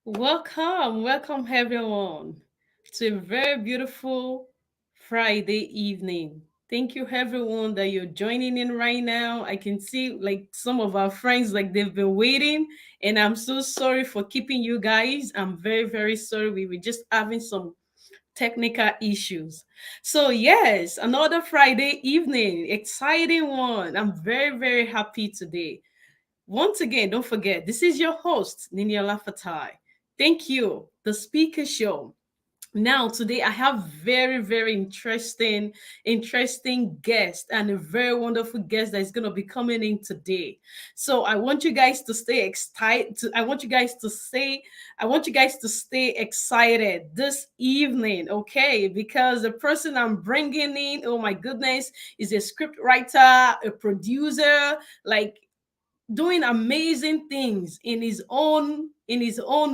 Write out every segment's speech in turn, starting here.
Welcome everyone to a very beautiful Friday evening. Thank you everyone that you're joining in right now. I can see like some of our friends like they've been waiting, and I'm so sorry for keeping you guys. I'm very sorry. We were just having some technical issues. So yes, another Friday evening, exciting one. I'm very happy today. Once again, don't forget, this is your host, Niniola Fatai. Thank you. The Speaker Show. Now, today I have very interesting guest and a very wonderful guest that is going to be coming in today. So I want you guys to stay excited. I want you guys to stay excited this evening, okay? Because the person I'm bringing in, oh my goodness, is a script writer, a producer, like doing amazing things in his own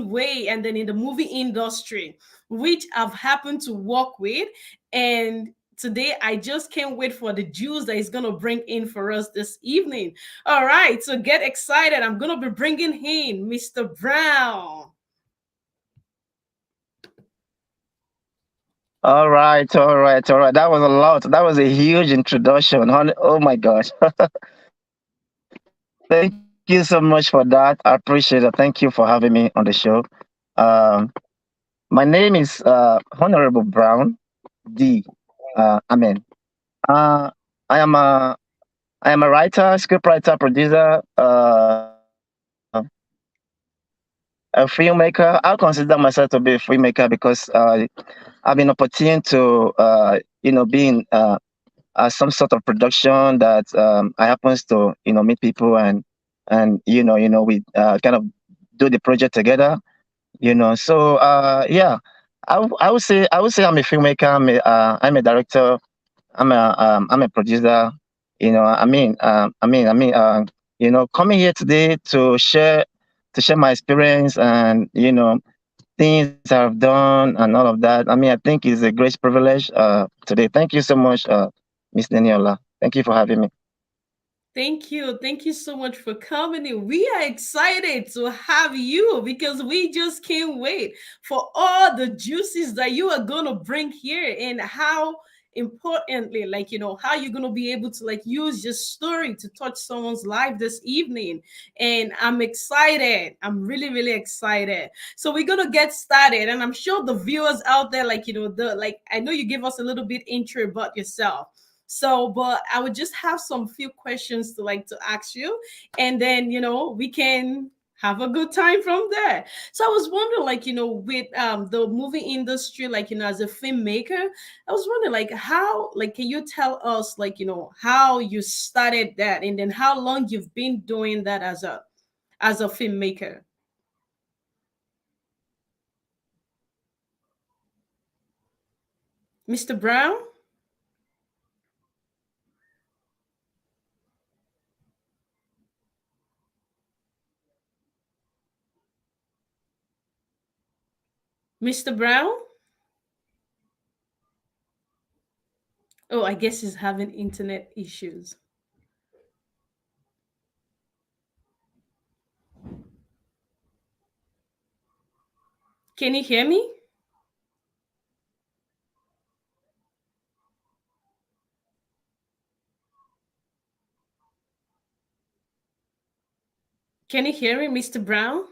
way, and then in the movie industry, which I've happened to work with. And today I just can't wait for the juice that he's gonna bring in for us this evening. All right, so get excited. I'm gonna be bringing in Mr. Brown. All right. That was a lot. That was a huge introduction. Oh my gosh. Thank you so much for that. I appreciate it. Thank you for having me on the show. Um, my name is Honorable Brown D. Amen. Uh, I am a writer, scriptwriter, producer, a filmmaker. I'll consider myself to be a filmmaker because I've been opportune to be in some sort of production that I happens to meet people and we kind of do the project together. So yeah, I would say I'm a filmmaker. I'm a director. I'm a producer. Coming here today to share my experience and things I've done and all of that. I think it's a great privilege today. Thank you so much, Miss Niniola. Thank you for having me. Thank you so much for coming in. We are excited to have you because we just can't wait for all the juices that you are going to bring here, and how importantly, like, how you're going to be able to like use your story to touch someone's life this evening. And I'm excited. I'm really excited. So we're going to get started, and I'm sure the viewers out there, like, I know you give us a little bit intro about yourself. So, but I would just have some few questions to like to ask you, and then we can have a good time from there. So I was wondering, like, with the movie industry, like, as a filmmaker, I was wondering, like, how, like, can you tell us, like, how you started that, and then how long you've been doing that as a filmmaker, Mr. Brown? Mr. Brown? Oh, I guess he's having internet issues. Can you hear me? Can you hear me, Mr. Brown?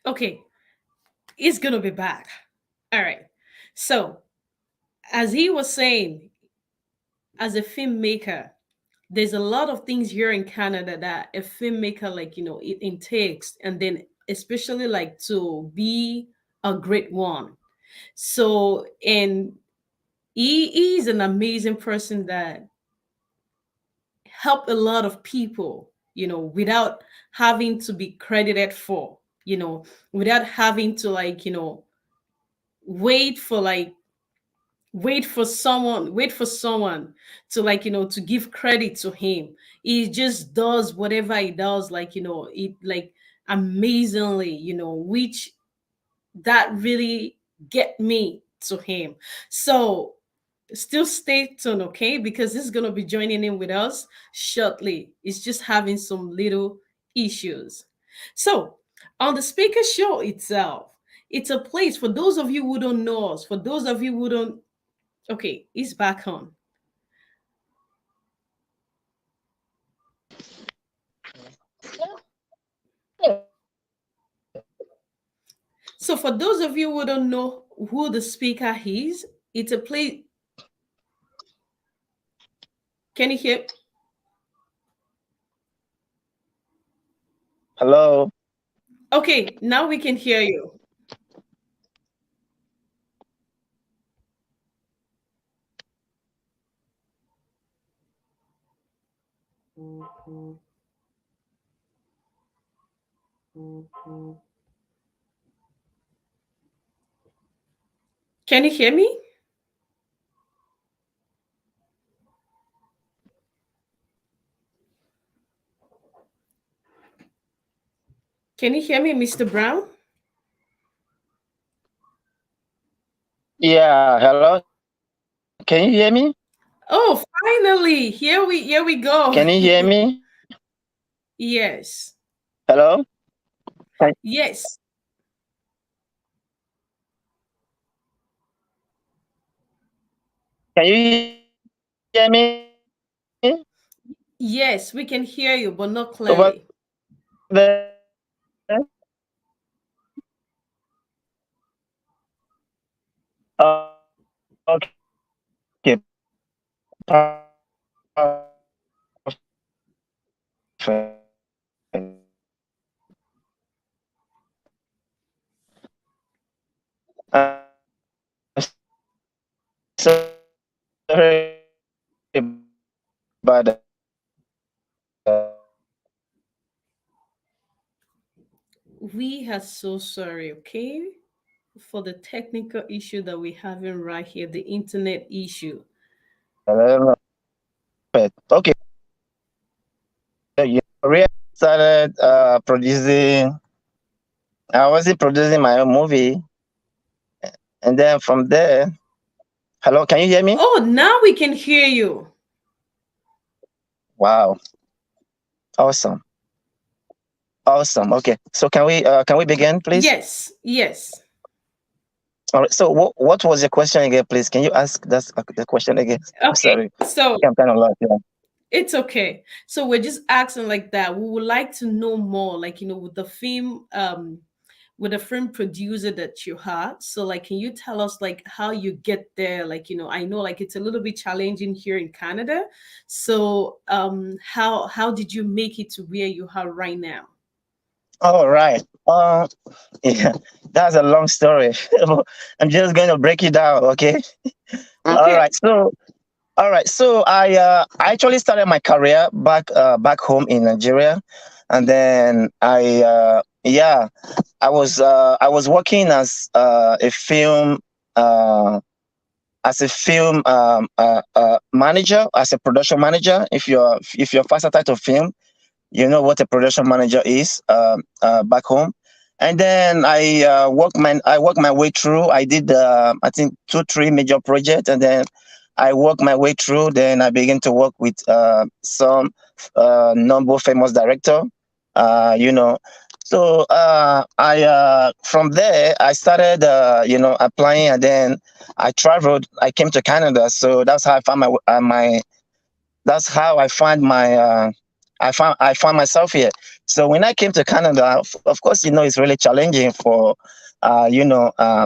Okay, it's gonna be back. All right. So, as he was saying, as a filmmaker, there's a lot of things here in Canada that a filmmaker, like, it takes, and then especially like to be a great one. So, and he is an amazing person that helped a lot of people, without having to be credited for, without having to like, wait for like wait for someone to, like, to give credit to him. He just does whatever he does, like, it, like, amazingly, which that really get me to him. So still stay tuned, okay? Because this is gonna be joining in with us shortly. It's just having some little issues. So on the speaker show itself, it's a place for those of you who don't know us, for those of you who don't. Okay, it's back on. So for those of you who don't know who the speaker is, it's a place. Can you hear? Hello. Okay, now we can hear you. Can you hear me? Can you hear me, Mr. Brown? Yeah. Hello. Can you hear me? Oh, finally! Here we go. Can you hear me? Yes. Hello. Can, Yes. can you hear me Yes, we can hear you, but not over clearly. there? Okay. Perfect. Sorry about We are so sorry, okay? For the technical issue that we're having right here, the internet issue. Okay. Korea started producing. I wasn't producing my own movie, and then from there, hello, can you hear me? Oh, now we can hear you. Wow, awesome, awesome. Okay, so can we begin, please? Yes, yes. All right. So what was your question again, please? Can you ask the question again? I'm Okay, sorry. so I'm kind of lost. Yeah. it's okay. So we're just asking like that. We would like to know more, like, with the film producer that you had. So, like, can you tell us like how you get there? Like, I know like it's a little bit challenging here in Canada. So, how did you make it to where you are right now? All right. Yeah, that's a long story. I'm just going to break it down. Okay. All Okay. right. So I actually started my career back home in Nigeria, and then I was working uh, as a film manager, as a production manager. If you're versatile to film, you know what a production manager is back home. And then I worked my way through. I did I think 2 3 major projects, and then I worked my way through. Then I began to work with some number famous director. You know, so I from there I started applying, and then I traveled. I came to Canada, so that's how I found my that's how I found myself here. So when I came to Canada, of course, it's really challenging for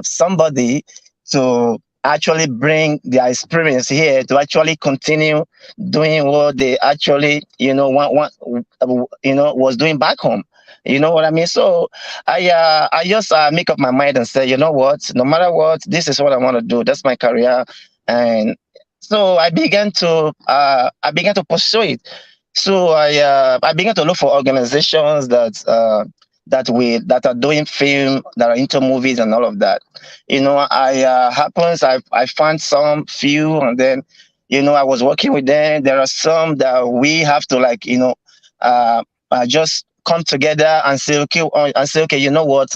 somebody to actually bring their experience here to actually continue doing what they actually was doing back home. You know what I mean? So I just make up my mind and say, you know what, no matter what, this is what I want to do. That's my career, and so I began to pursue it. So I began to look for organizations that are doing film, that are into movies and all of that. I happens I found some few, and then I was working with them. There are some that we have to, like, uh, just come together and say, okay, you know what,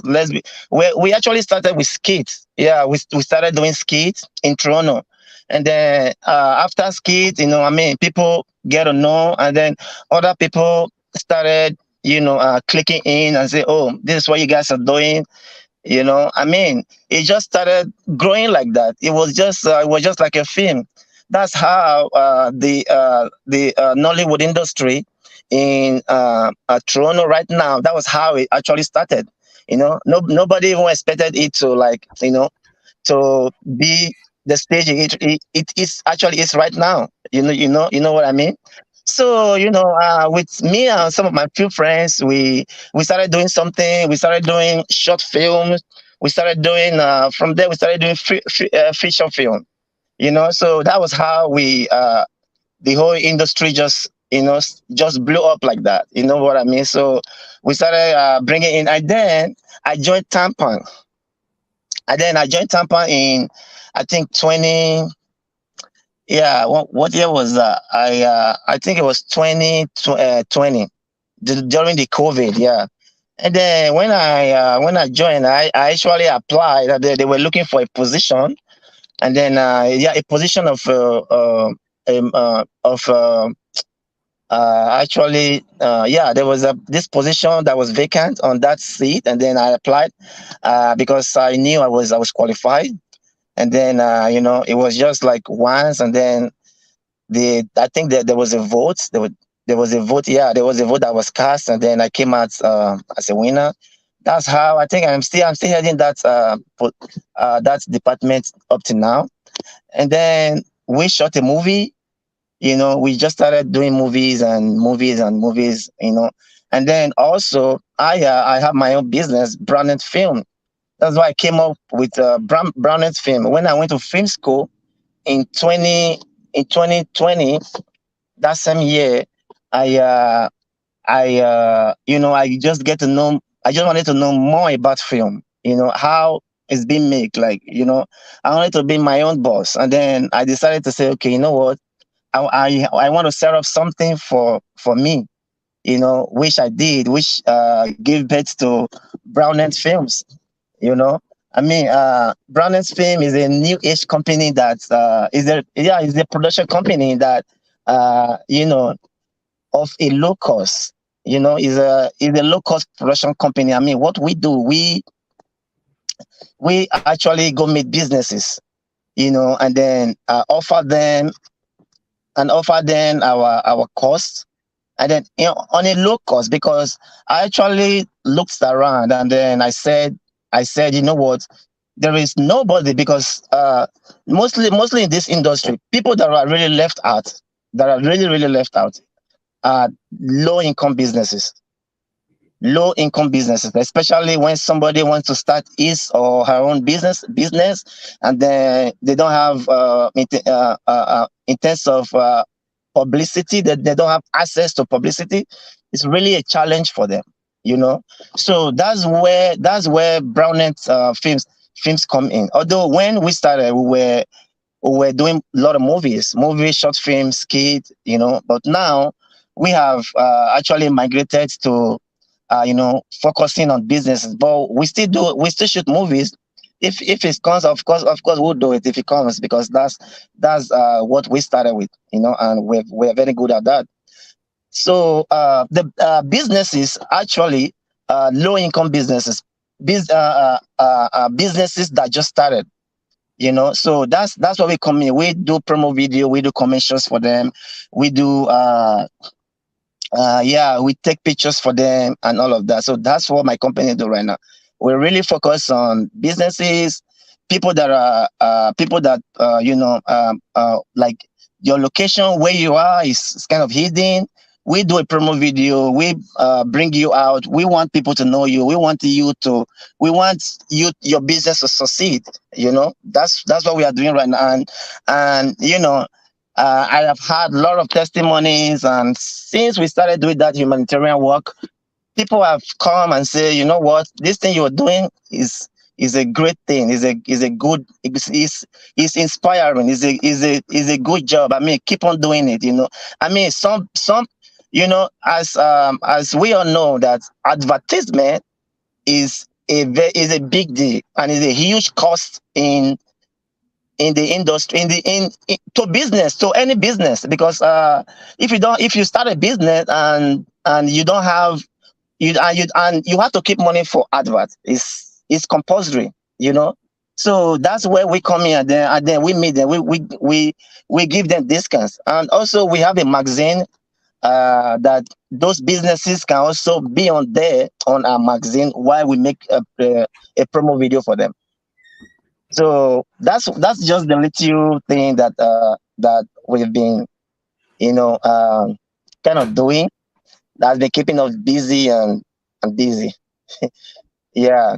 we actually started with skits. Yeah, we started doing skits in Toronto. And then after skits, I mean, people get to know, and then other people started, clicking in and say, oh, this is what you guys are doing. I mean, it just started growing like that. It was just like a film. That's how the Nollywood industry in Toronto right now, that was how it actually started. Nobody even expected it to, like, to be the stage it is actually is right now. You know what I mean. So, with me and some of my few friends, we started doing something. We started doing short films. We started doing from there. We started doing feature film. So that was how the whole industry just blew up like that. You know what I mean? So we started bringing in, and then I joined Tampa. And then I joined Tampa in, I think, 20. Yeah, what year was that? I think it was 2020, during the COVID. Yeah. And then when I joined, I actually applied. They were looking for a position, and then yeah, a position of actually, yeah, there was this position that was vacant on that seat, and then I applied because I knew I was qualified. And then it was just like once, and then I think that there was a vote. There was a vote. Yeah, there was a vote that was cast, and then I came out as a winner. That's how I think I'm still heading that department up to now. And then we shot a movie. We just started doing movies and movies and movies. And then also I have my own business, Branded Film. That's why I came up with Branded Film. When I went to film school in 2020, that same year, I I just get to know. I just wanted to know more about film. How it's being made. Like, I wanted to be my own boss, and then I decided to say, okay, you know what? I want to set up something for me. Which I did, which gave birth to Brownend Films. You know, I mean, Brownend Film is a new age company that is a production company that of a low cost. Is a low cost production company. I mean, what we do, we actually go meet businesses, and then offer them our costs, and then, on a low cost, because I actually looked around, and then I said, you know what, there is nobody, because mostly in this industry, people that are really left out, that are really really left out, are low income businesses. Low income businesses, especially when somebody wants to start his or her own business, and then they don't have in terms of publicity, that they don't have access to publicity. It's really a challenge for them. you know so that's where Brownnet films come in. Although when we started, we were doing a lot of movies, short films, skit, but now we have actually migrated to, focusing on businesses. But we still shoot movies. If it comes, of course, we'll do it if it comes, because that's what we started with, and we're very good at that. So the businesses, actually, low income businesses, businesses that just started. So that's what we come in. We do promo video, we do commercials for them, we do yeah, we take pictures for them and all of that. So that's what my company do right now. We really focus on businesses, people that like, your location where you are is kind of hidden. We do a promo video. We bring you out. We want people to know you. We want your business to succeed. That's what we are doing right now. And I have had a lot of testimonies, and since we started doing that humanitarian work, people have come and say, you know what, this thing you're doing is a great thing, is a good, is inspiring, is a good job. I mean, keep on doing it. I mean, some, as we all know that advertisement is a big deal and is a huge cost in the industry, to business, to any business, because if you start a business and you don't have, and you have to keep money for advert, it's compulsory, you know. So that's where we come in, and then we meet them, we give them discounts, and also we have a magazine that those businesses can also be on there on our magazine while we make a promo video for them. So that's just the little thing that we've been, you know, kind of doing, that's been keeping us busy and busy. Yeah.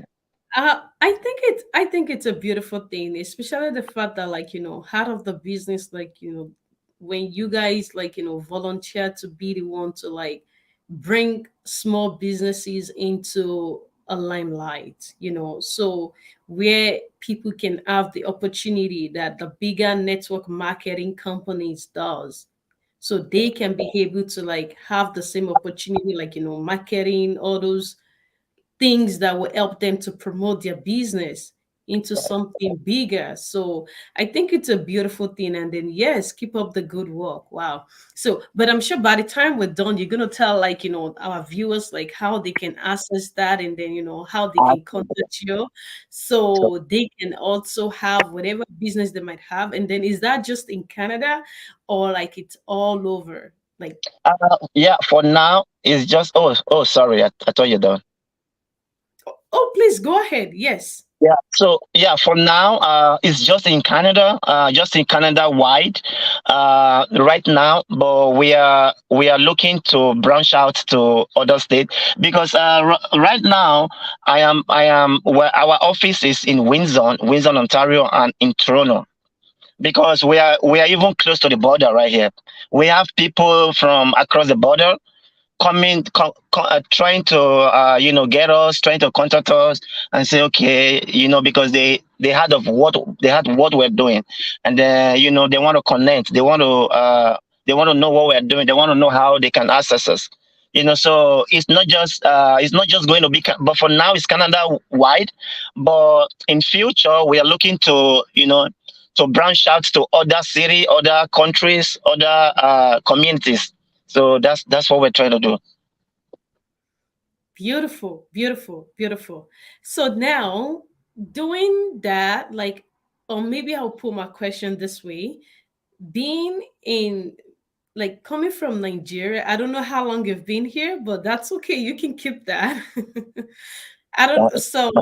I think it's a beautiful thing, especially the fact that, like, heart of the business, like, when you guys, like, volunteer to be the one to, like, bring small businesses into a limelight, so where people can have the opportunity that the bigger network marketing companies does, so they can be able to, like, have the same opportunity, like, marketing all those things that will help them to promote their business into something bigger. So I think it's a beautiful thing. And then, yes, keep up the good work. Wow. So, but I'm sure by the time we're done, you're gonna tell, like, our viewers, like, how they can access that, and then, how they can contact you, so they can also have whatever business they might have. And then, is that just in Canada, or like it's all over? Like, Yeah, for now it's just, oh sorry, I thought you're done. oh, please go ahead. Yes. Yeah. So yeah, for now, it's just in Canada wide, right now. But we are looking to branch out to other states, because right now where our office is in Windsor, Ontario, and in Toronto, because we are even close to the border right here. We have people from across the border coming, trying to get us, trying to contact us and say, okay, because they had what we're doing, and then they want to connect, they want to know what we're doing, they want to know how they can access us. So it's not just going to be but for now it's Canada wide, but in future we are looking to to branch out to other city, other countries, other communities. So that's what we're trying to do. Beautiful, beautiful, beautiful. So now, doing that, like, or maybe I'll put my question this way: being in, like, coming from Nigeria, I don't know how long you've been here, but that's okay. You can keep that. I don't, so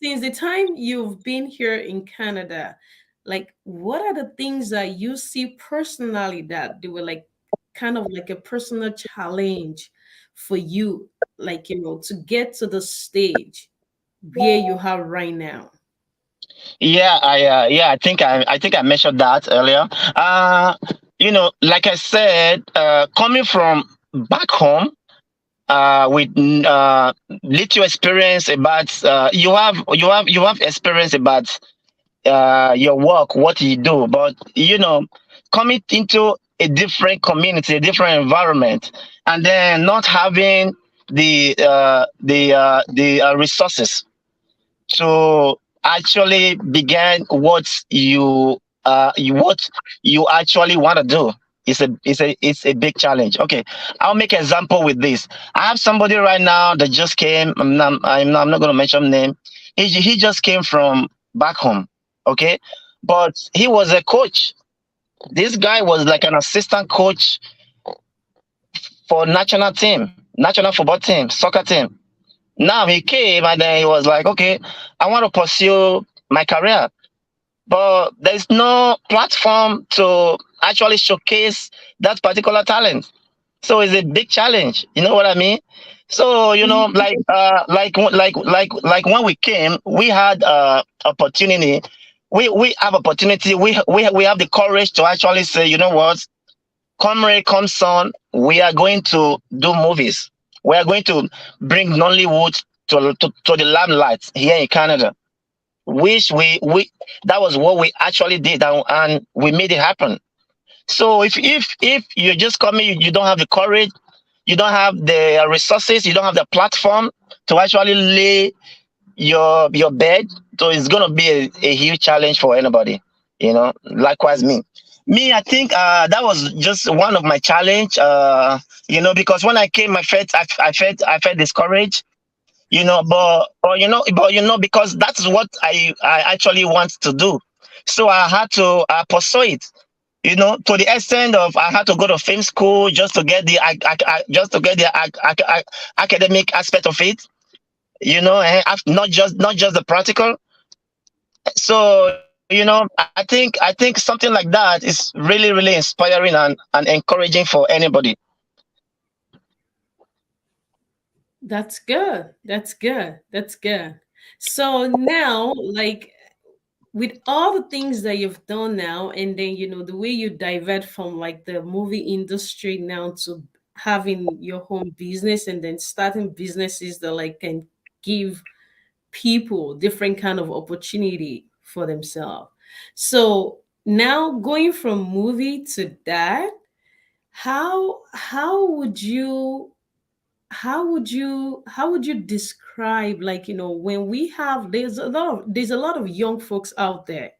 since the time you've been here in Canada, like, what are the things that you see personally that they were, like, kind of like a personal challenge for you, like, to get to the stage where you are right now? Yeah, I think I mentioned that earlier. Like I said, coming from back home, with little experience about, you have experience about your work, what you do, but coming into a different community, a different environment, and then not having the resources to actually begin what you actually want to do. It's a big challenge. Okay, I'll make an example with this. I have somebody right now that just came. I'm not going to mention name. He just came from back home. Okay, but he was a coach. This guy was like an assistant coach for national football team, soccer team. Now he came and then he was like, okay, I want to pursue my career, but there's no platform to actually showcase that particular talent. So it's a big challenge. You know what I mean? So like when we came, we had opportunity. We have opportunity. We have the courage to actually say, you know what, come rain, come sun, we are going to do movies. We are going to bring Nollywood to the limelight here in Canada, which we that was what we actually did, and we made it happen. So if you're just coming, you don't have the courage, you don't have the resources, you don't have the platform to actually lay your bed, so it's gonna be a huge challenge for anybody. Likewise me, I think that was just one of my challenge. Because when I came, I felt discouraged. But because that's what I actually want to do. So I had to pursue it. To the extent of I had to go to film school just to get the academic aspect of it. Not just the practical. So I think something like that is really really inspiring and encouraging for anybody. That's good. That's good. That's good. So now, like, with all the things that you've done now, and then the way you divert from like the movie industry now to having your home business, and then starting businesses that like can give people different kind of opportunity for themselves. So now going from movie to that, how would you how would you describe, like, when we have there's a lot of young folks out there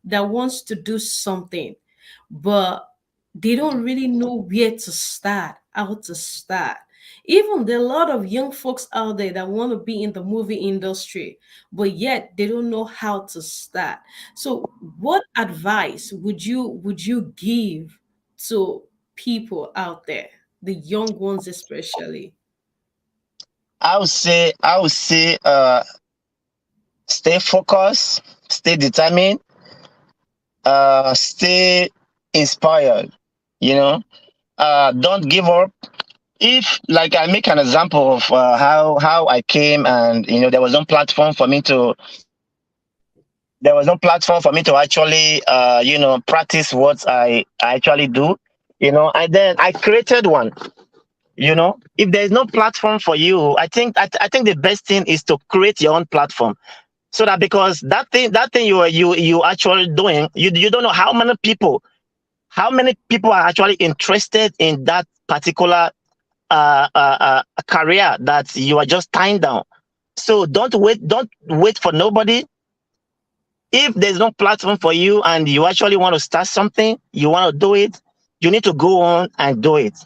that wants to do something, but they don't really know where to start, how to start. Even there are a lot of young folks out there that want to be in the movie industry, but yet they don't know how to start. So what advice would you give to people out there, the young ones especially? I would say stay focused, stay determined, stay inspired. you know don't give up. If, like, I make an example of how I came, and there was no platform for me to actually practice what I actually do. And then I created one. If there's no platform for you, I think the best thing is to create your own platform, so that, because that thing you actually doing, you don't know how many people are actually interested in that particular career that you are just tying down. So don't wait for nobody. If there's no platform for you and you actually want to start something, you want to do it, you need to go on and do it.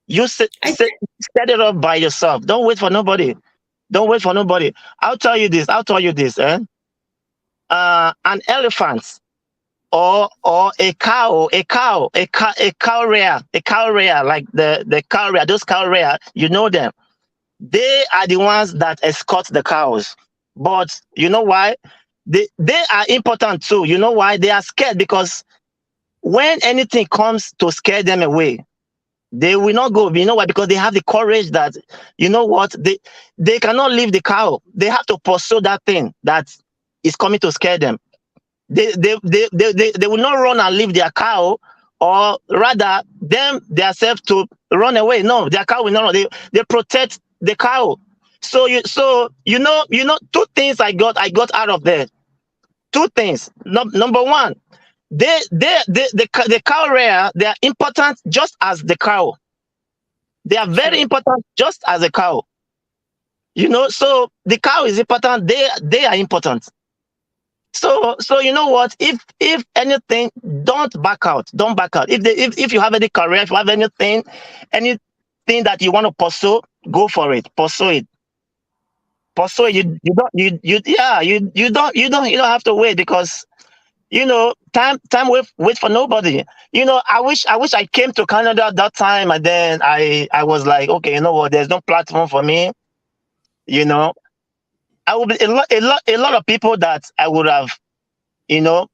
You I set it up by yourself. Don't wait for nobody. Don't wait for nobody. I'll tell you this. An elephant, or a cow rear, like the cow rear, those cow rear, them. They are the ones that escort the cows. But you know why? They are important too. You know why? They are scared because when anything comes to scare them away, they will not go. You know why? Because they have the courage that, they cannot leave the cow. They have to pursue that thing that is coming to scare them. They will not run and leave their cow, or rather them themselves to run away. No, their cow will not run. They protect the cow. So two things I got out of there. Two things. Number one, the cow rear, they are important just as the cow. They are very True. important just as a cow. So the cow is important. They are important. So you know what? If anything, don't back out. Don't back out. If you have any career, if you have anything that you want to pursue, go for it. Pursue it. Pursue it. You don't you yeah you don't have to wait, because time wait for nobody. I wish I came to Canada at that time, and then I was like, okay, you know what? There's no platform for me. You know, I would be a lot of people that I would have, you know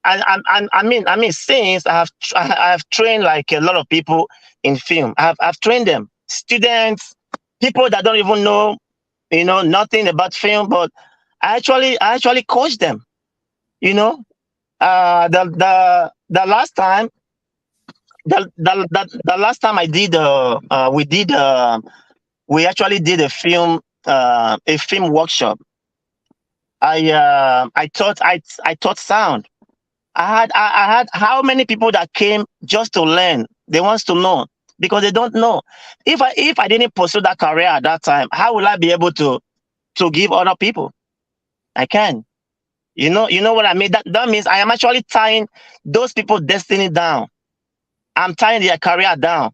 and I mean, since I have trained like a lot of people in film. I've trained them, students, people that don't even know, nothing about film, but I actually coach them. You know, the last time, the last time I did we did we actually did a film workshop. I taught sound. I had how many people that came just to learn. They wants to know because they don't know. If I didn't pursue that career at that time, how will I be able to give other people? I can. You know what I mean? That means I am actually tying those people's destiny down. I'm tying their career down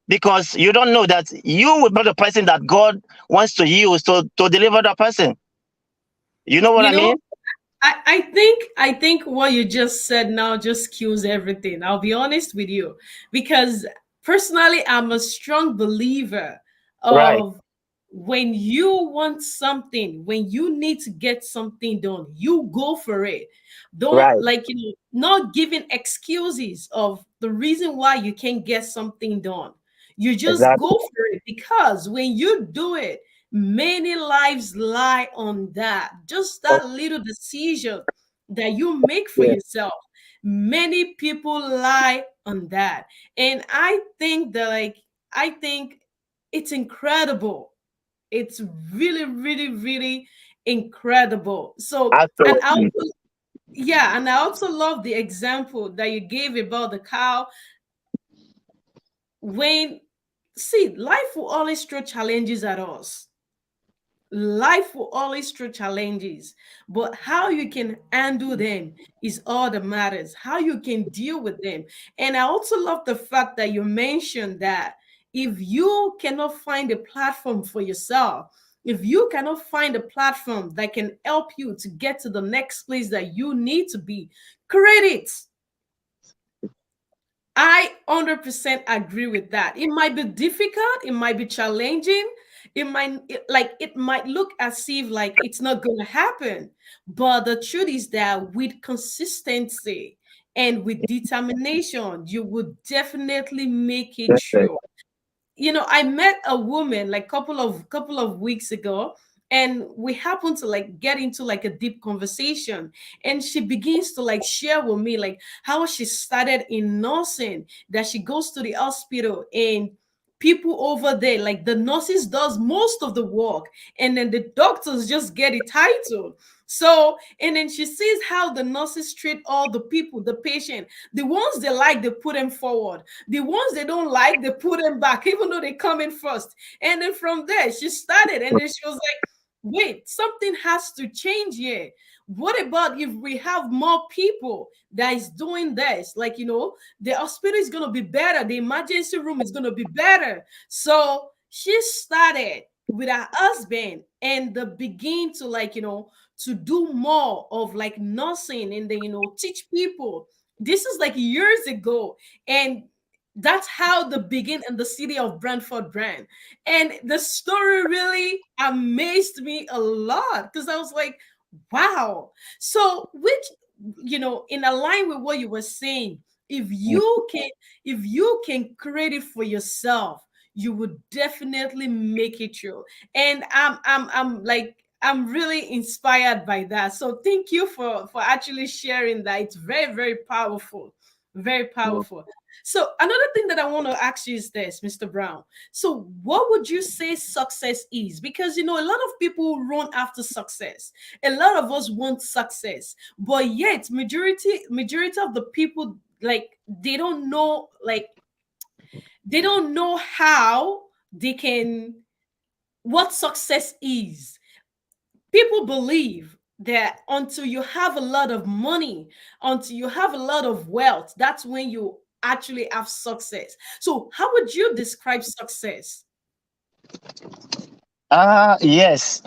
because you don't know that you will be the person that God wants to use to deliver the person. You know what You I mean? know, I think what you just said now just kills everything. I'll be honest with you. Because personally I'm a strong believer Right, of when you want something, when you need to get something done, you go for it. Don't right, like not giving excuses of the reason why you can't get something done. You just go exactly. for it because when you do it, many lives lie on that. Just Oh, that little decision that you make for yeah, yourself. Many people lie on that. And I think it's incredible. It's really, really, really incredible. So, and I absolutely. also, yeah, and I also love the example that you gave about the cow. When, see, life will always throw challenges at us. Life will always throw challenges, but how you can handle them is all that matters. How you can deal with them. And I also love the fact that you mentioned that if you cannot find a platform for yourself, if you cannot find a platform that can help you to get to the next place that you need to be, create it. I 100% agree with that. It might be difficult, it might be challenging, it might look as if like it's not going to happen, but the truth is that with consistency and with determination, you would definitely make it Perfect. true. I met a woman like couple of weeks ago, and we happened to like get into like a deep conversation, and she begins to like share with me like how she started in nursing, that she goes to the hospital, and people over there, like the nurses does most of the work, and then the doctors just get a title. So, and then she sees how the nurses treat all the people, the patient, the ones they like, they put them forward, the ones they don't like, they put them back, even though they come in first. And then from there, she started, and then she was like, wait, something has to change here. What about if we have more people that is doing this? Like, the hospital is going to be better, the emergency room is going to be better. So she started with her husband and the begin to like, to do more of like nursing, and then, teach people. This is like years ago. And that's how the begin in the city of Brantford brand. And the story really amazed me a lot because I was like, wow. So, which, in line with what you were saying, if you can, if you can create it for yourself, you would definitely make it true. And I'm like, I'm really inspired by that. So thank you for actually sharing that. It's very, very powerful. Very powerful. So another thing that I want to ask you is this, Mr. Brown. So what would you say success is? Because a lot of people run after success. A lot of us want success, but yet majority of the people, like, they don't know how they can, what success is. People believe that until you have a lot of money, until you have a lot of wealth, that's when you actually have success. So how would you describe success? Yes.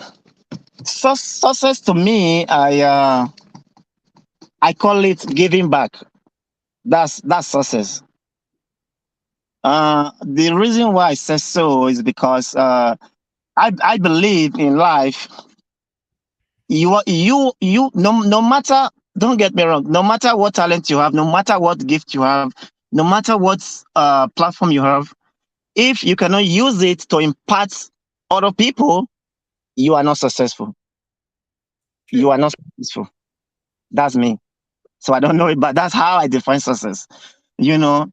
Success to me, I call it giving back. That's success. The reason why I say so is because I believe in life. No matter, don't get me wrong, no matter what talent you have, no matter what gift you have, no matter what platform you have, if you cannot use it to impact other people, you are not successful. You True. are not successful. That's me. So I don't know it, but that's how I define success. You know,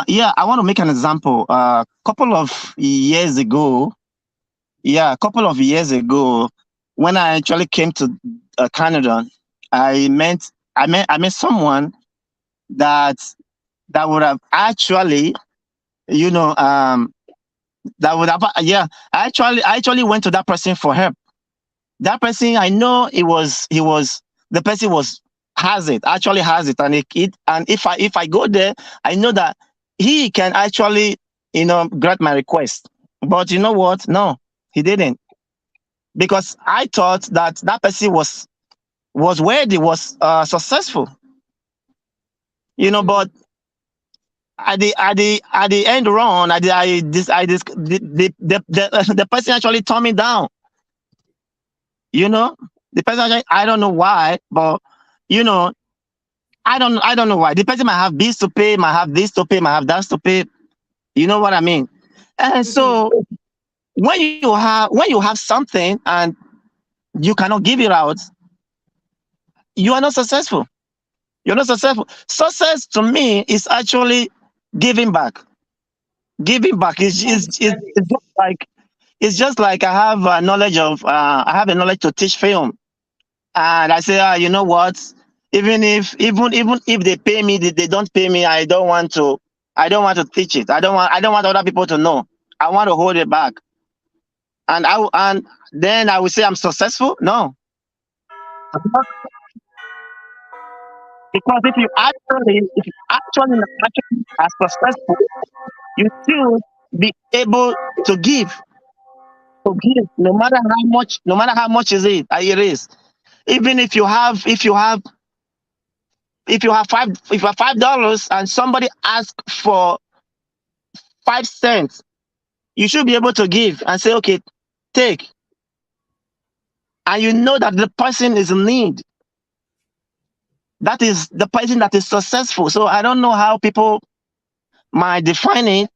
yeah, I want to make an example. A couple of years ago, Yeah, a couple of years ago, when I actually came to Canada, I met someone that would have actually, you know, that would have, yeah. I actually went to that person for help. That person, I know the person was has it, actually has it, and and if I go there, I know that he can actually, grant my request. But you know what? No, he didn't, because I thought that that person was worthy, was successful, Hmm. but at the end run, the person actually turned me down. You know, the person actually, I don't know why, but you know, I don't know why. The person might have bills to pay, might have this to pay, might have that to pay. You know what I mean? And Hmm. so when you have something and you cannot give it out, you are not successful. You're not successful. Success to me is actually giving back. Giving back Of is service. just like, I have knowledge of I have a knowledge to teach film, and I say, you know what? Even if they pay me, they don't pay me. I don't want to teach it. I don't want other people to know. I want to hold it back, and and then I will say I'm successful. No, because if you actually are successful, you still be able to give, no matter how much it is. Even if you have $5 and somebody asks for 5 cents, you should be able to give and say, okay, take. And you know that the person is in need. That is the person that is successful. So I don't know how people might define it,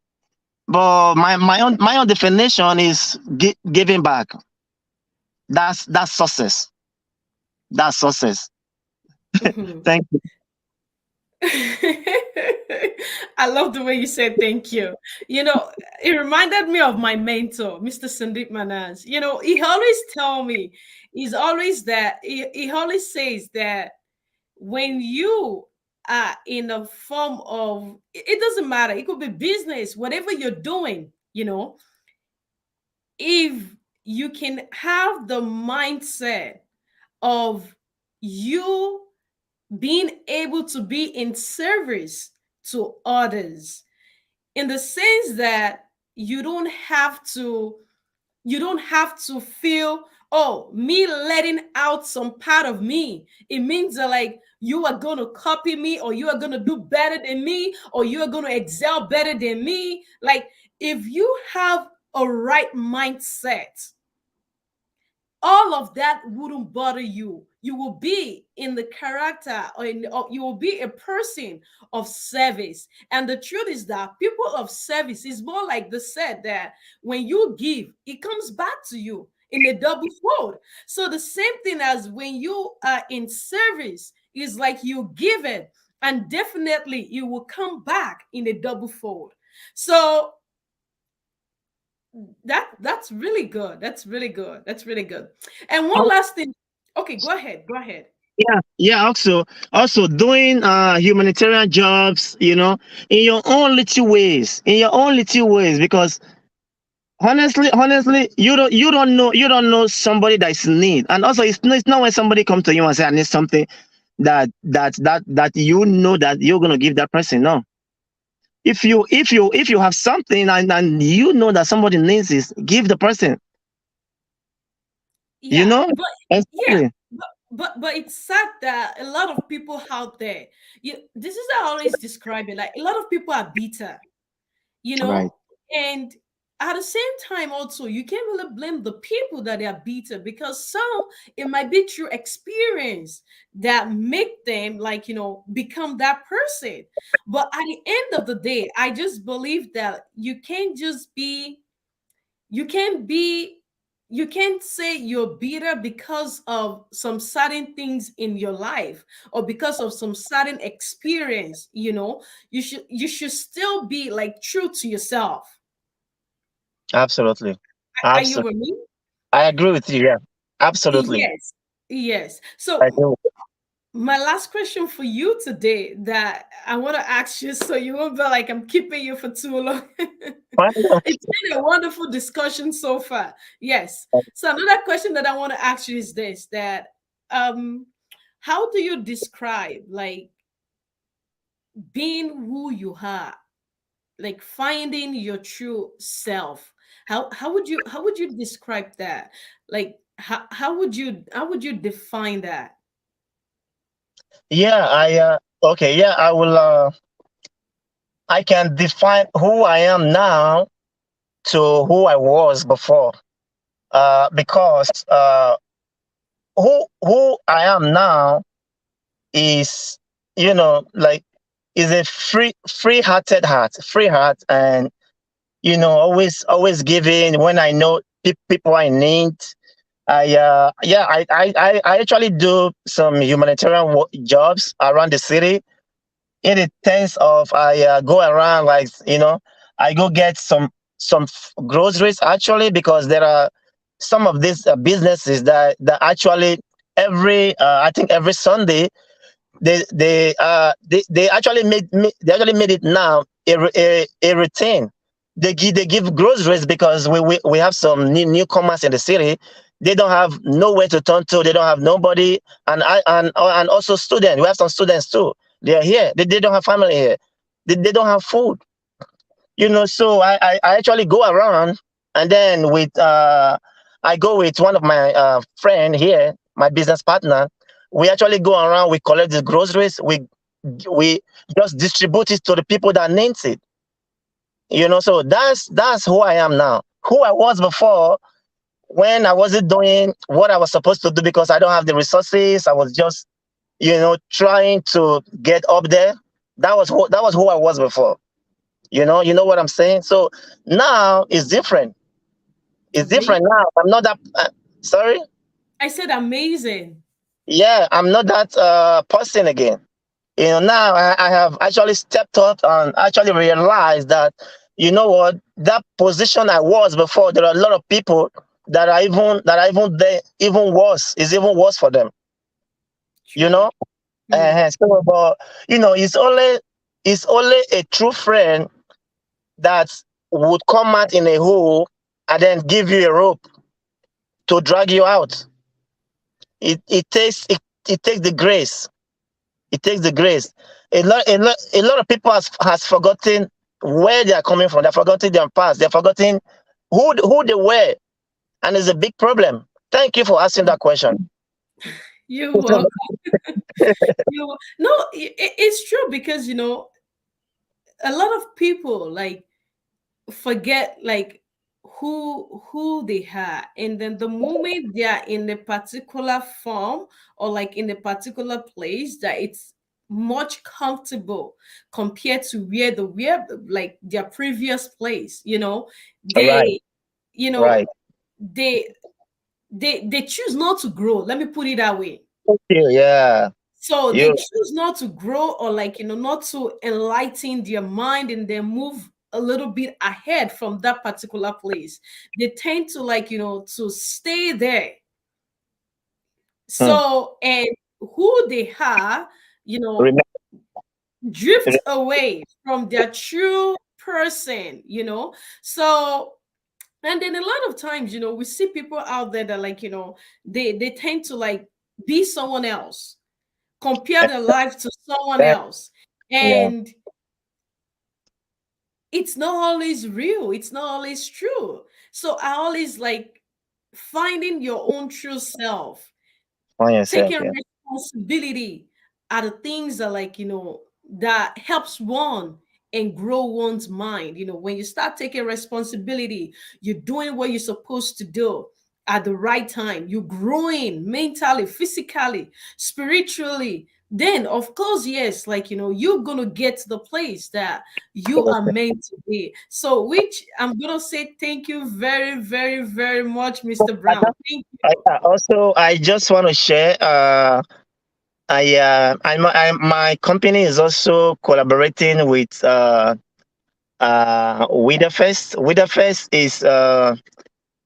but my own definition is giving back. That's success. That's success. Hmm. Thank you. I love the way you said thank you. You know, it reminded me of my mentor, Mr. Sandeep Manas. You know, he always tell me, he always says that when you are in a form of, it doesn't matter, it could be business, whatever you're doing, if you can have the mindset of you being able to be in service to others, in the sense that you don't have to feel, oh, me letting out some part of me, it means that like you are going to copy me, or you are going to do better than me, or you are going to excel better than me. Like, if you have a right mindset, all of that wouldn't bother you. You will be in the character, or you will be a person of service. And the truth is that people of service is more like the said that when you give, it comes back to you in a double fold. So the same thing as when you are in service is like you give it, and definitely it will come back in a double fold. So that's really good. That's really good. That's really good. And one last thing. Okay, go ahead. Go ahead. Yeah, yeah. Also doing humanitarian jobs, in your own little ways, because honestly, you don't know somebody that is in need. And also, it's not when somebody come to you and say, I need something, that you know that you're gonna give that person. No, if you have something, and you know that somebody needs this, give the person. You Yeah, know, but yeah, exactly. but it's sad that a lot of people out there, this is how I always describe it. Like, a lot of people are bitter, you Right. know and at the same time also, you can't really blame the people that they are bitter, because some, it might be through experience that make them, like, become that person. But at the end of the day, I just believe that you can't be you can't say you're bitter because of some certain things in your life, or because of some certain experience. You should still be like true to yourself. Absolutely. Are you Absolutely. with me? I agree with you. Yeah. Absolutely. Yes. Yes. I So do. my last question for you today that I want to ask you so you won't be like I'm keeping you for too long. Why not? It's been a wonderful discussion so far. Yes. So another question that I want to ask you is this that um how do you describe like being who you are, like finding your true self? How would you describe that? Like how would you define that? Yeah, okay, yeah, I can define who I am now to who I was before. Because who I am now is, like, is a free-hearted free heart, and always giving when I know people I need. I actually do some humanitarian jobs around the city, in the sense of I go around, like, I go get some groceries, actually, because there are some of these businesses that actually I think every Sunday they actually made it now a routine. They give groceries because we have some newcomers in the city. They don't have nowhere to turn to. They don't have nobody, and also students. We have some students too. They are here. They don't have family here. They don't have food. So I actually go around, and then I go with one of my friend here, my business partner. We actually go around, we collect the groceries, we just distribute it to the people that needs it. So that's who I am now. Who I was before, when I wasn't doing what I was supposed to do because I don't have the resources. I was just trying to get up there. That was who I was before. You know what I'm saying? So now it's different. It's Amazing. different now. I'm not that. Sorry. I said amazing. Yeah, I'm not that person again. Now I have actually stepped up and actually realized that, that position I was before, there are a lot of people that are even there, even worse. Is even worse for them. You True. know. Hmm. So, but it's only a true friend that would come out in a hole and then give you a rope to drag you out. It takes the grace. It takes the grace. A lot of people has forgotten where they are coming from. They've forgotten their past. They've forgotten who they were, and it's a big problem. Thank you for asking that question. You're welcome. No, it's true because a lot of people like forget like who they are, and then the moment they are in a particular form or like in a particular place that it's much comfortable compared to where like their previous place, Right, they you right. know they they choose not to grow, let me put it that way. Thank you. Yeah, So they you. choose not to grow or like not to enlighten their mind and then move a little bit ahead from that particular place. They tend to like to stay there. Hmm. So and who they are, you know, Remember, drift away from their true person. So and then a lot of times, we see people out there that like, they tend to like be someone else, compare their life to someone else. yeah, And it's not always real, it's not always true. So I always like finding your own true self, on yourself. taking Yeah. responsibility are the things that like that helps one and grow one's mind. When you start taking responsibility, you're doing what you're supposed to do at the right time, you're growing mentally, physically, spiritually, then of course, yes, like you're gonna get to the place that you are meant to be. So which I'm gonna say thank you very, very, very much, Mr. I, Brown. Thank you. also, I just want to share. My company is also collaborating with Widerfest. Widerfest is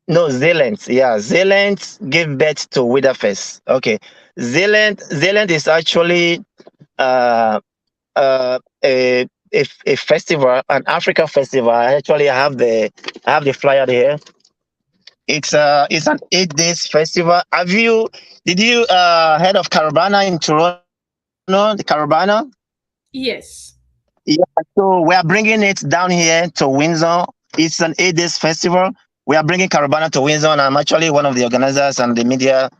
No, Zealand. Yeah, Zealand gave birth to Widerfest. Okay, Zealand is actually uh, a festival, an Africa festival. I have the flyer there. It's an 8 days festival. Did you heard of Carabana in Toronto? The Carabana. Yes. Yeah, so we are bringing it down here to Windsor. It's an 8 days festival. We are bringing Carabana to Windsor, and I'm actually one of the organizers and the media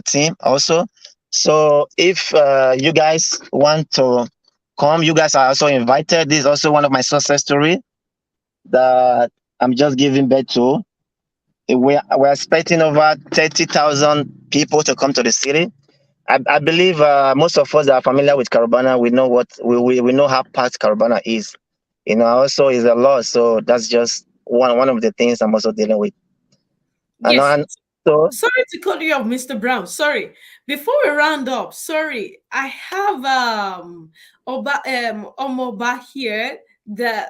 team also. So if you guys want to come, you guys are also invited. This is also one of my success story that I'm just giving birth to. We're expecting over 30,000 people to come to the city. I believe most of us that are familiar with Carabana, we know we know how packed Carabana is. You know, also is a lot. So that's just one of the things I'm also dealing with. Yes. And so Sorry to cut you off, Mr. Brown. Sorry. Before we round up, sorry, I have Omoba here that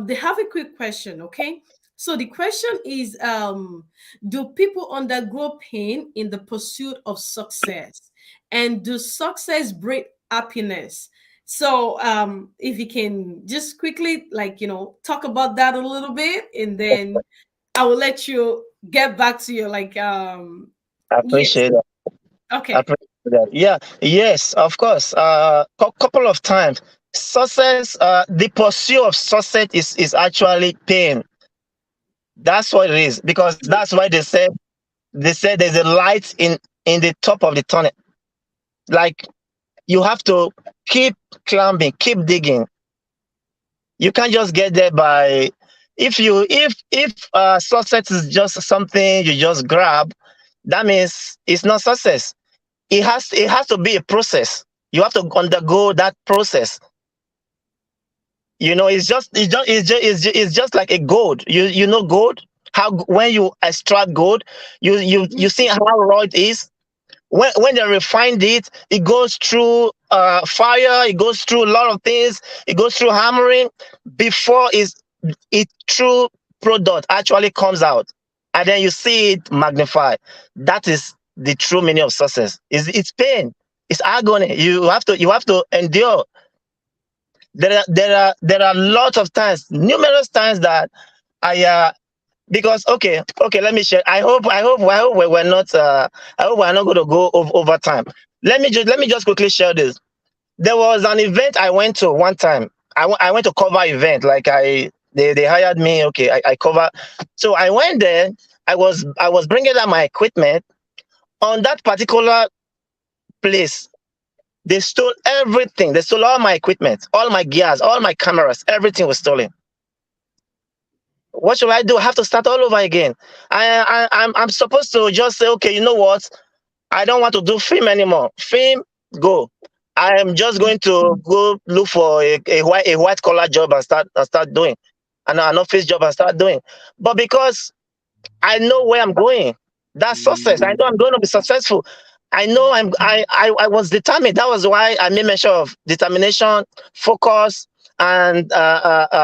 they have a quick question, okay? So the question is, do people undergo pain in the pursuit of success? And do success breed happiness? So if you can just quickly, like, talk about that a little bit, and then I will let you get back to your, like, I yes. appreciate that. I Okay. appreciate that. Yeah, yes, of course. Couple of times, success. The pursuit of success is actually pain. That's what it is because that's why they said there's a light in the top of the tunnel. Like you have to keep climbing, keep digging. You can't just get there by if success is just something you just grab, that means it's not success. It has to be a process. You have to undergo that process. You know, it's just like a gold. You know gold. When you extract gold, you see how raw it is. When they refined it, it goes through fire, it goes through a lot of things, it goes through hammering before it true product actually comes out, and then you see it magnified. That is the true meaning of success. It's pain, it's agony. You have to endure. There are lots of times, numerous times that I because okay, let me share. I hope we're not I hope we're not going to go over time. Let me just quickly share this. There was an event I went to one time. I went to cover event, like they hired me. Okay, I cover. So I went there. I was bringing out my equipment. On that particular place, they stole everything. They stole all my equipment, all my gears, all my cameras. Everything was stolen. What should I do? I have to start all over again. I'm supposed to just say, okay, you know what? I don't want to do film anymore. Film, go. I am just going to go look for a white collar job and start doing, an office job and start doing. But because I know where I'm going. That's success. I know I'm going to be successful. I know I was determined. That was why I made mention of determination, focus, and the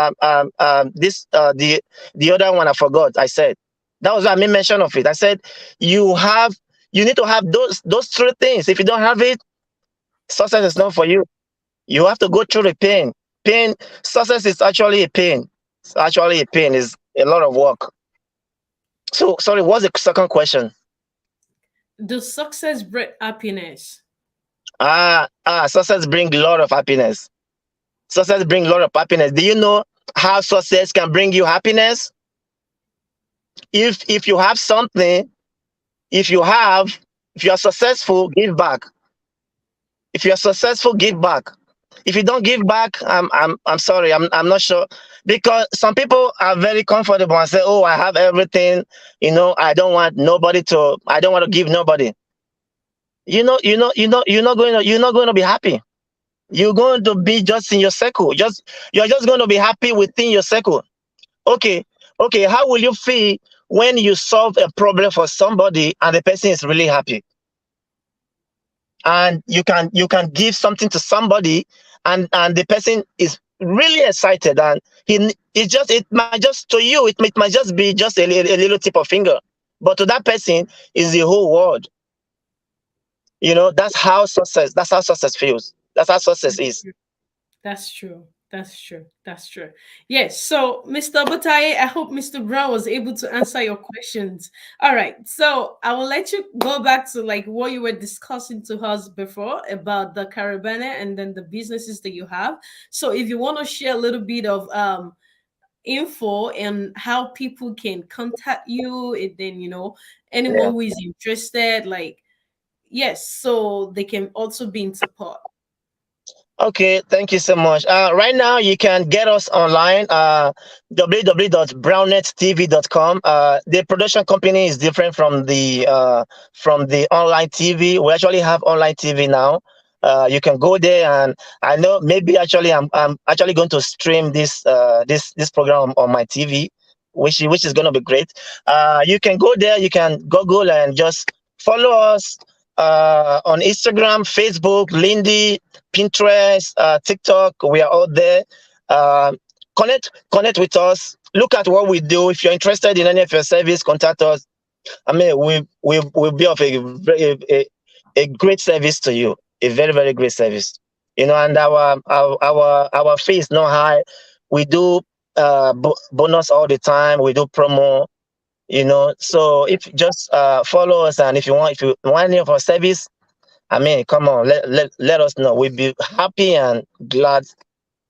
other one I forgot. I said that was why I made mention of it. I said you have you need to have those three things. If you don't have it, success is not for you. You have to go through the pain. Pain. Success is actually a pain. It's actually a pain. It's a lot of work. So sorry, what's the second question? Does success breed happiness? Success bring a lot of happiness. Success bring a lot of happiness. Do you know how success can bring you happiness? If you have something, if you have, if you are successful, give back. If you are successful, give back. If you don't give back, I'm sorry, I'm not sure, because some people are very comfortable and say, "Oh, I have everything. I don't want to give nobody." You're not going to be happy. You're going to be just in your circle. You're just going to be happy within your circle. Okay, okay. How will you feel when you solve a problem for somebody and the person is really happy, and you can give something to somebody, and the person is really excited, and it might just to you it might just be just a little tip of finger, but to that person is the whole world. That's how success feels. That's how success is. That's true. That's true. That's true. Yes. So, Mr. Bataye, I hope Mr. Brown was able to answer your questions. All right. So, I will let you go back to like what you were discussing to us before about the Carabana and then the businesses that you have. So, if you want to share a little bit of info and how people can contact you, and then anyone Yeah. who is interested, like yes, so they can also be in support. Okay, thank you so much. Right now, you can get us online, www.brownettv.com. The production company is different from the online TV. We actually have online TV now. You can go there, and I know maybe actually I'm actually going to stream this program on my TV, which is going to be great. You can go there. You can Google and just follow us on Instagram, Facebook, Lindy, Pinterest, TikTok. We are all there. Uh, connect with us. Look at what we do. If you're interested in any of your service, contact us. I mean, we'll be of a great service to you. A very very great service. And our fee is not high. We do bonus all the time. We do promo. So if you just follow us, and if you want any of our service, I mean, come on, let us know. We'll be happy and glad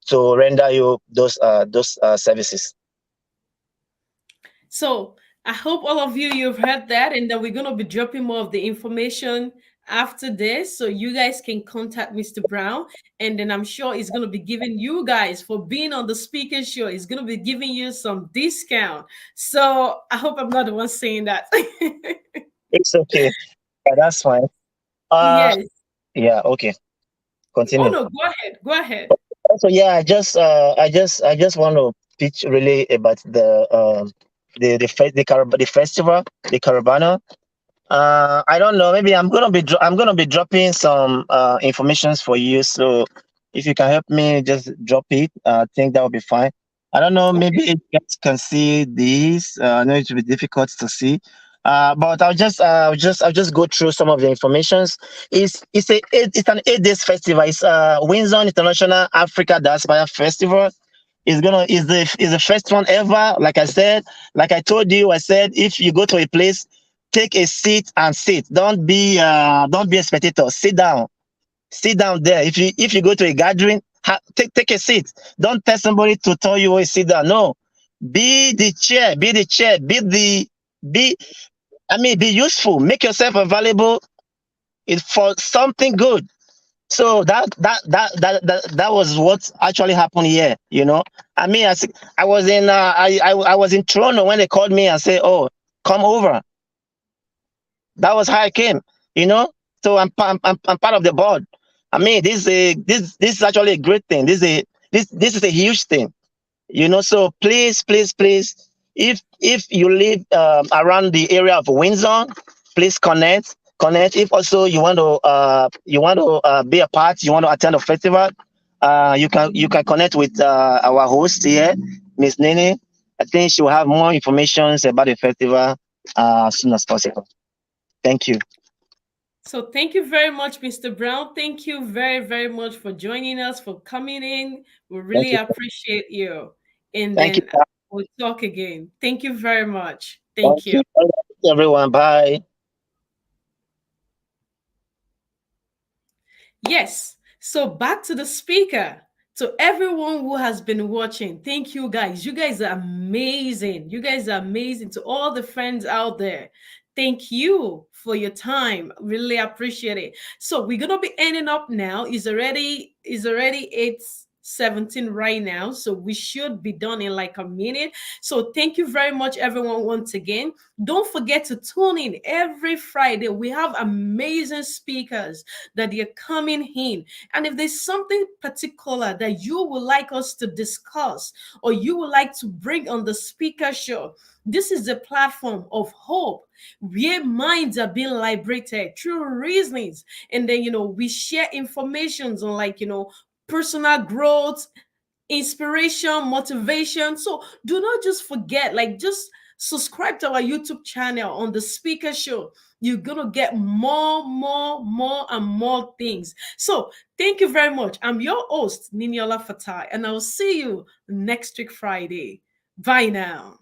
to render you those services. So I hope all of you've heard that, and that we're gonna be dropping more of the information after this, so you guys can contact Mr. Brown, and then I'm sure he's gonna be giving you guys for being on the speaker show. He's gonna be giving you some discount. So I hope I'm not the one saying that. It's okay. Yeah, that's fine. Uh, Yes. yeah, okay. Oh Continue. no, go ahead. Go ahead. Also, yeah, I just want to pitch really about the festival, the Caravana. I don't know. Maybe I'm gonna be dropping some informations for you. So if you can help me, just drop it. I think that would be fine. I don't know. Okay. Maybe you guys can see this. I know it will be difficult to see. But I'll just go through some of the informations. It's an 8 days festival. It's Windsor International Africa Diaspora Festival. Is the first one ever. Like I said, like I told you, I said if you go to a place, take a seat and sit. Don't be a spectator. Sit down there. If you go to a gathering, take a seat. Don't tell somebody to tell you where to sit down. No, be the chair. Be the chair. Be. I mean, be useful. Make yourself available for something good. So that was what actually happened here. I mean, I was in Toronto when they called me and said, "Oh, come over." That was how I came. You know. So I'm part of the board. I mean, this is actually a great thing. This is a huge thing. So please, if you live around the area of Windsor, please connect. If also you want to be a part, you want to attend a festival, you can connect with our host here, Miss Nene. I think she will have more information about the festival as soon as possible. Thank you. So thank you very much, Mr. Brown. Thank you very, very much for joining us, for coming in. We Thank really you. appreciate you. And Thank you. then we'll talk again. Thank you very much. Thank Thank you. you. All right, everyone. Bye. Yes. So back to the speaker. To everyone who has been watching, thank you guys. You guys are amazing. You guys are amazing. To all the friends out there, thank you for your time. Really appreciate it. So we're gonna be ending up now. Is already 8:17 right now. So we should be done in like a minute. So thank you very much, everyone, once again. Don't forget to tune in every Friday. We have amazing speakers that they're coming in. And if there's something particular that you would like us to discuss or you would like to bring on the speaker show, this is a platform of hope where minds are being liberated through reasonings. And then, we share informations on like, personal growth, inspiration, motivation. So do not just forget, like, just subscribe to our YouTube channel on the Speaker Show. You're gonna get more, and more things. So thank you very much. I'm your host, Niniola Fatai, and I'll see you next week, Friday. Bye now.